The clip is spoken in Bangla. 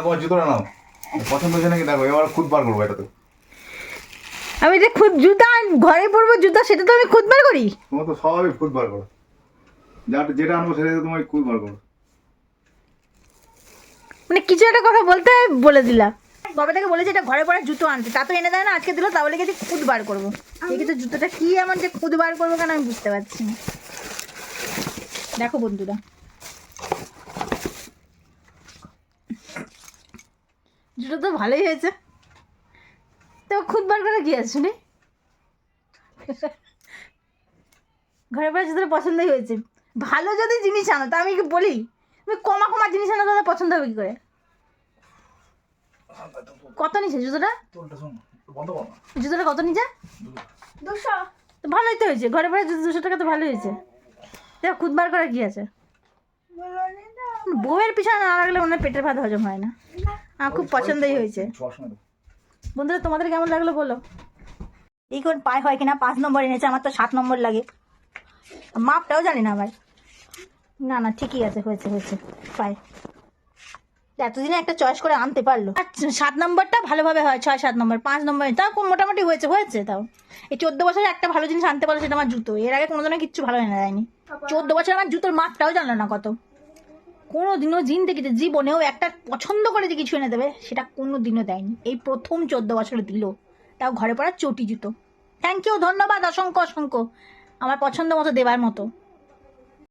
তোমার জুতোটা নাও, পছন্দ হচ্ছে নাকি দেখো, এবার খুদ বার করবো এটাতে। আমি যে খুদ জুতা ঘরে পরবো জুতা, সেটা তো আমি খুদ বার করি। তোমার তো স্বাভাবিক খুদ বার করো, যেটা আনবো সেটা তোমার খুদ বার করো। মানে কিছু একটা কথা বলতে বলে দিলাম। বাবাটাকে বলেছে এটা ঘরে পড়ার জুতো আনতে, তা তো এনে দেয় না, আজকে দিল, তা বলে গেছে খুদ বার করবো। কিন্তু জুতোটা কি আমার যে খুদ বার করবো কেন আমি বুঝতে পারছি না। দেখো বন্ধুরা, জুতো তো ভালোই হয়েছে, তো খুদ বার করে কি আছে রে? ঘরে পড়ার জুতোটা পছন্দই হয়েছে। ভালো যদি জিনিস আনো তা আমি কি বলি, তুমি কমা কমা জিনিস আনো তাদের পছন্দ হবে কি করে? কত নিছে জুতোটা? জুতোটা কত নিচে? 200। তো ভালোই তো হয়েছে, ঘরে পড়ে 200 টাকা তো ভালোই হয়েছে। দেখো খুদ বার করা কি আছে? বউয়ের পিছনে না লাগলে মনে হয় পেটের ভাত হজম হয় না। আমার খুব পছন্দই হয়েছে। বন্ধুরা তোমাদের কেমন লাগলো বলো। এই কোন পায়ে হয় কিনা, 5 নম্বর এনেছে, আমার তো 7 নম্বর লাগে। মাপটাও জানি না আবার। না না ঠিকই আছে, হয়েছে হয়েছে পায়ে। এতদিনে একটা চয়েস করে আনতে পারলো। 7 নম্বরটা ভালোভাবে হয়, 6-7 নম্বর, 5 নম্বর তাও মোটামুটি হয়েছে হয়েছে। তাও এই 14 বছরে একটা ভালো জিনিস আনতে পারলো, সেটা আমার জুতো। এর আগে কোনোদিনও কিচ্ছু ভালো এনে দেয়নি। 14 বছর আমার জুতোর মাপটাও জানলো না কত। কোনোদিনও জিন্দেগিতে জীবনেও একটা পছন্দ করে যে কিছু এনে দেবে সেটা কোনোদিনও দেয়নি। এই প্রথম 14 বছরে দিল, তাও ঘরে পড়া চটি জুতো। থ্যাংক ইউ, ধন্যবাদ অসংখ্য অসংখ্য, আমার পছন্দ মতো দেবার মতো।